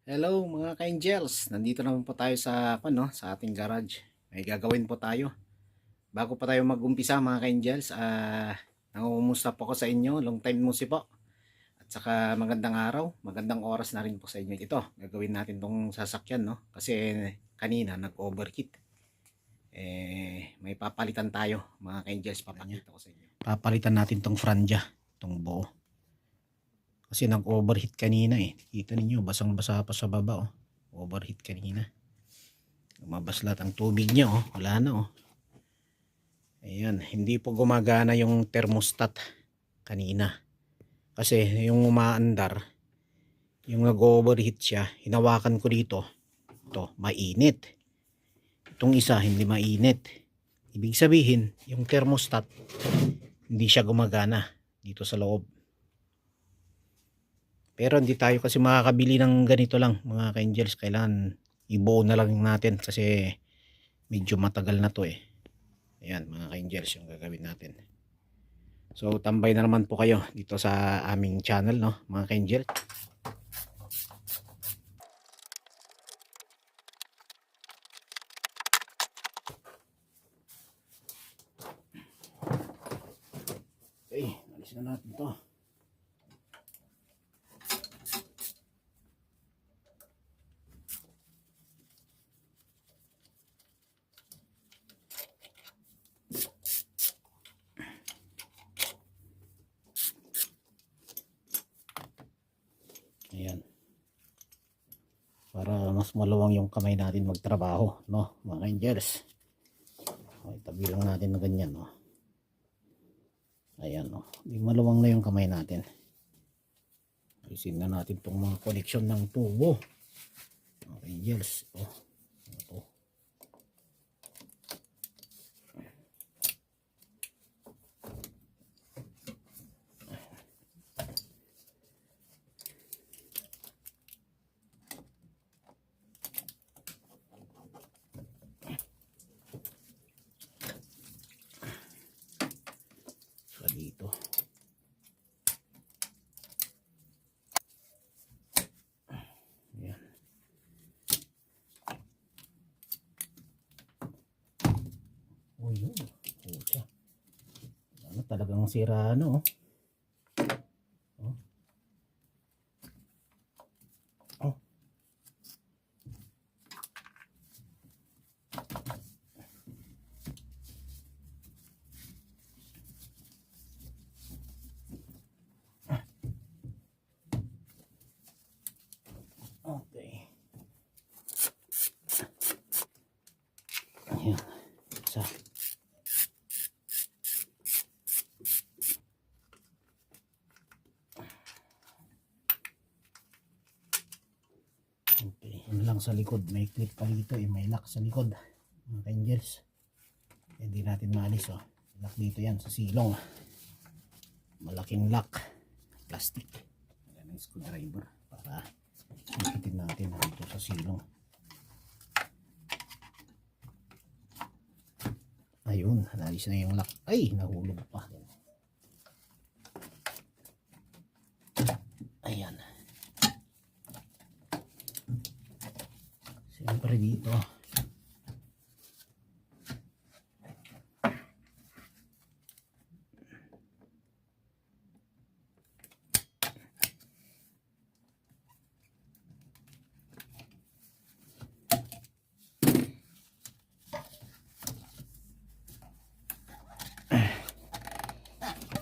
Hello mga ka-angels, nandito naman po tayo sa ating garage. May gagawin po tayo. Bago pa tayo mag-umpisa mga ka-angels, nangungumusta po ako sa inyo, long time no see po. At saka magandang araw, magandang oras na rin po sa inyo. Ito, gagawin natin tong sasakyan, no? Kasi kanina nag-overheat. May papalitan tayo mga ka-angels, papakita ko sa inyo. Papalitan natin tong franja, tong buo. Kasi nag-overheat kanina eh. Kita ninyo, basang-basa pa sa baba oh. Overheat kanina. Lumabas lahat ang tubig niya oh. Wala na oh. Ayan, hindi po gumagana yung thermostat kanina. Kasi yung umaandar, yung nag-overheat siya, hinawakan ko dito. Ito, mainit. Itong isa, hindi mainit. Ibig sabihin, yung thermostat, hindi siya gumagana dito sa loob. Pero hindi tayo kasi makakabili ng ganito lang mga ka-angels. Kailangan ibuo na lang natin kasi medyo matagal na to eh. Ayan mga ka-angels yung gagawin natin. So tambay na naman po kayo dito sa aming channel no mga ka-angels. Okay, alis na natin to. Ayan. Para mas maluwang yung kamay natin magtrabaho, no, mga angels. Okay, tabi lang natin na ganyan, no. Ayan, no. Di maluwang na yung kamay natin. Ayusin na natin tong mga koneksyon ng tubo. Mga angels, oh. Ito. Dito. Ayan. Oh, yun. Pucha. Ano talagang sira ano oh. Oh. Oh. Okay. Ayan. Isa. Okay. Yun lang sa likod. May clip pa dito eh. May lock sa likod. Mga angels. Hindi natin maalis oh. Lock dito yan sa silong. Malaking lock. Plastic. Ayan ang screwdriver. Para ikitin natin dito sa silong. Ayun, nalis na yung lock. Ay, nahulog pa. Ayan. Siyempre dito.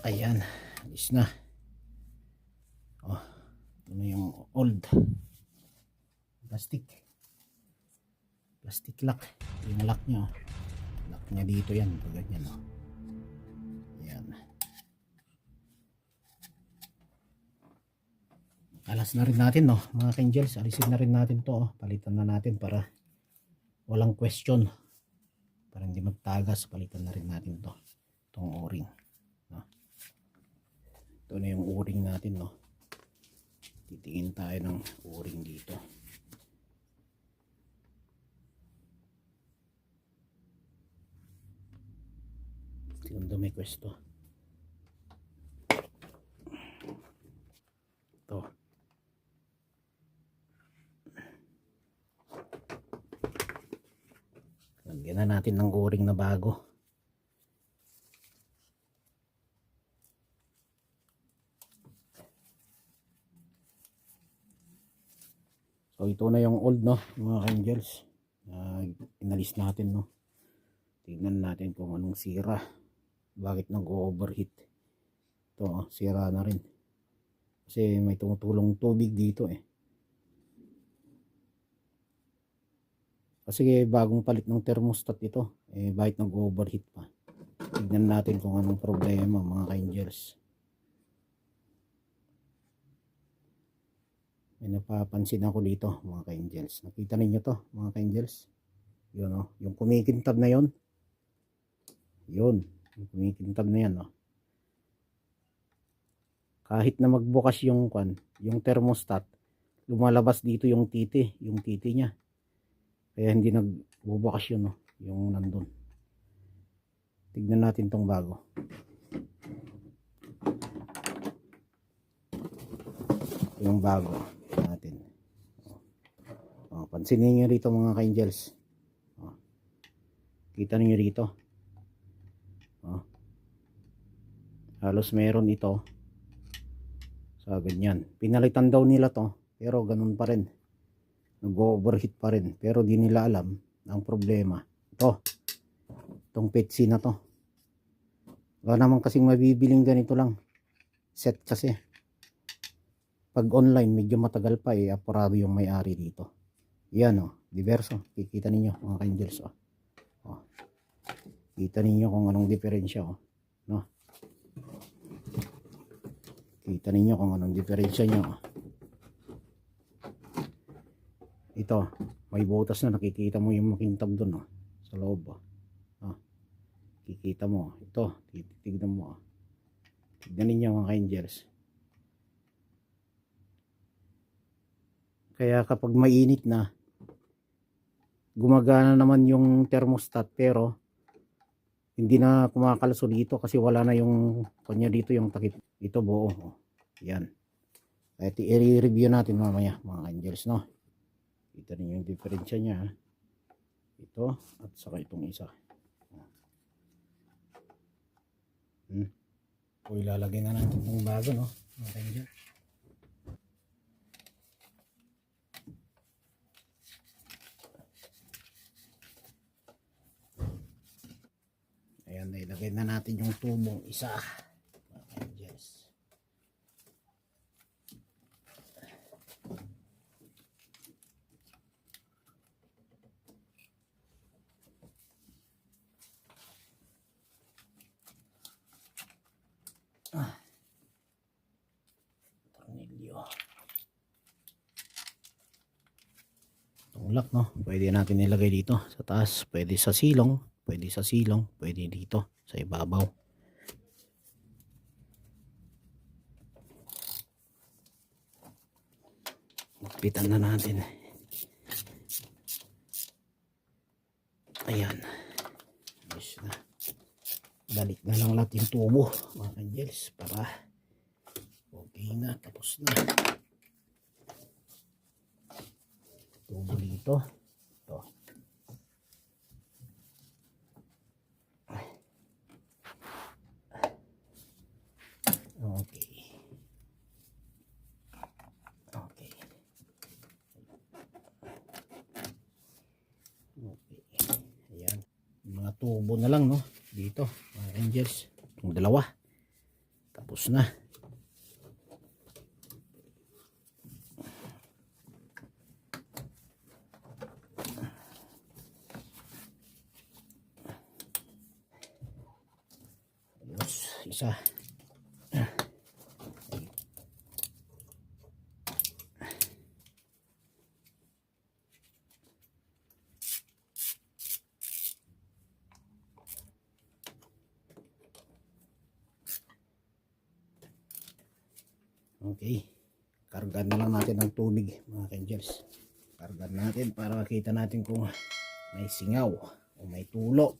Ayan, alis na. Oh, ito na yung old plastic lock. Yung lock nya, lock nya dito yan, ganyan oh. Ayan. Alas na rin natin no mga ka-angels, alisin na rin natin to oh. Palitan na natin para walang question, para hindi magtagas. Palitan na rin natin to, itong o-ring no? Ito na yung o-ring natin no. Titingin tayo ng o-ring dito. Secondo may questo. Ito. Lagyan na natin ng o-ring na bago. So ito na yung old, no, mga ka-angels. Inalis natin, no. Tignan natin kung anong sira. Bakit nag-overheat. Ito, sira na rin. Kasi may tumutulong tubig dito eh. Kasi bagong palit ng thermostat ito. Bakit nag-overheat pa. Tignan natin kung anong problema, mga ka-angels. May napapansin ako dito, mga ka-angels. Nakita ninyo to, mga ka-angels? Yun, oh, yung kumikintab na yon. Yun, yung kumikintab na yan, oh. Kahit na magbukas yung thermostat, lumalabas dito yung titi niya. Kaya hindi nagbubukas yun, oh, yung nandun. Tignan natin tong bago. Yung bago natin. Pansinin nyo rito, mga ka-angels. Kita niyo rito. Halos meron ito sa ganyan. Pinalitan daw nila to, pero ganun pa rin. Nag-overheat pa rin. Pero di nila alam ang problema. Itong PETC na to. Wala naman kasing mabibiling ganito lang. Set kasi. Pag online, medyo matagal pa eh. Apurado yung may-ari dito. Yan, oh, diverso. Kikita ninyo, mga ka-angels, oh. Kita ninyo kung anong diferensya, oh, no? Kita ninyo kung anong diferensya nyo, oh. Ito, may butas na, nakikita mo yung makintab dun, oh, sa loob, oh. Kikita mo, ito, titignan mo, oh. Tignan ninyo, mga ka-angels. Kaya kapag mainit na, gumagana naman yung thermostat, pero hindi na kumakaluso dito kasi wala na yung kanya dito, yung takip. Ito buo, oh. Yan. Kaya i-review natin mamaya, mga angels, no. Kita niyo yung diferensya niya, ha? Ito at saka itong isa. O ilalagay na natin itong bago, no, mga angels. Ayan, ilagay na natin yung tubong isa. Yes. Tornilyo. Tulak, no? Pwede natin ilagay dito sa taas. Pwede sa silong. Pwede sa silong, pwede dito sa ibabaw. Magpitan na natin. Ayan. Ayos na. Balik na lang natin yung tubo, mga angels, para okay na, tapos na. Tubo dito. Ito. Okay. Okay. Okay. Ayan. Mga tubo na lang, no? Dito, mga angels. Yung dalawa. Tapos na. Ayos. Isa. Okay, kargan na lang natin ng tubig, mga angels. Kargan natin para makita natin kung may singaw o may tulo.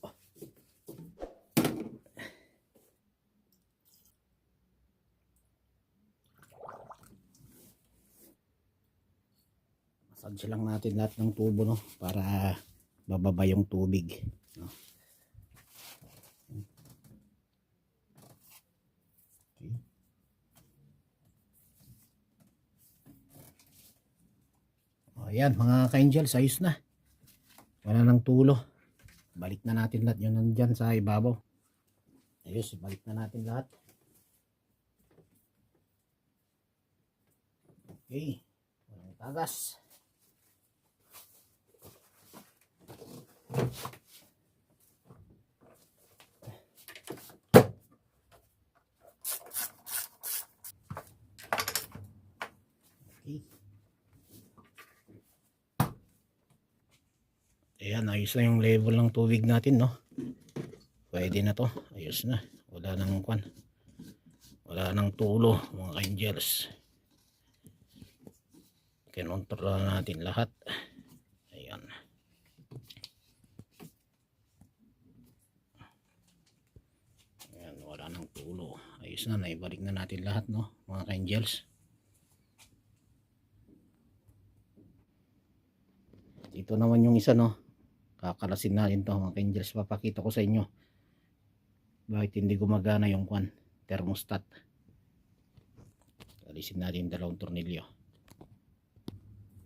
Massage lang natin lahat ng tubo, no, para bababa yung tubig. No? Okay. Ayan mga ka-angels, ayos na. Wala nang tulo. Balik na natin lahat yung nandyan sa ibabaw. Ayos, balik na natin lahat. Okay. Walang tagas. Okay. Ayan, ayos na yung level ng tubig natin, no? Pwede na to. Ayos na. Wala nang kwan. Wala nang tulo, mga ka-angels. Kinontrol natin lahat. Ayan. Ayan, wala nang tulo. Ayos na, naibalik na natin lahat, no? Mga ka-angels. Ito naman yung isa, no? Kakalasin natin to mga ka-angels. Papakita ko sa inyo bakit hindi gumagana yung kwan thermostat. Alisin natin yung dalawang tornilyo.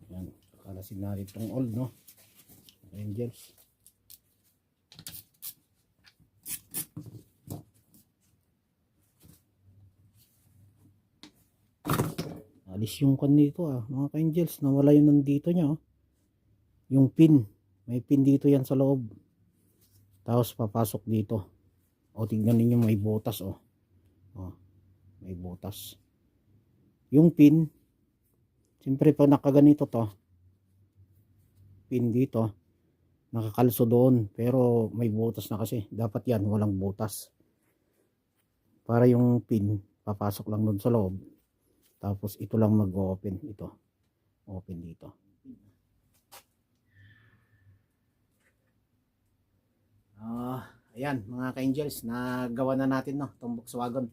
Ayan, kakalasin natin itong old, no? Mga ka-angels. Alis yung kwan dito, mga ka-angels. Nawala yun nandito nya, yung pin. May pin dito yan sa loob. Tapos papasok dito. O tignan ninyo, may butas, may butas. Yung pin, siyempre pag nakaganito to, pin dito, nakakalso doon. Pero may butas na kasi. Dapat yan, walang butas. Para yung pin, papasok lang doon sa loob. Tapos ito lang mag-open. Ito, open dito. Ayan mga ka-angels, nagawa na natin, no, itong Volkswagen.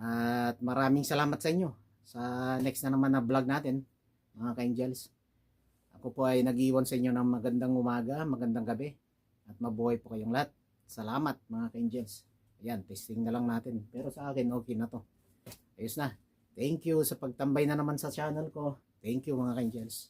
At maraming salamat sa inyo sa next na naman na vlog natin, mga ka-angels. Ako po ay nag-iwan sa inyo ng magandang umaga, magandang gabi, at mabuhay po kayong lahat. Salamat mga ka-angels. Ayan, testing na lang natin, pero sa akin okay na to. Ayos na. Thank you sa pagtambay na naman sa channel ko. Thank you mga ka-angels.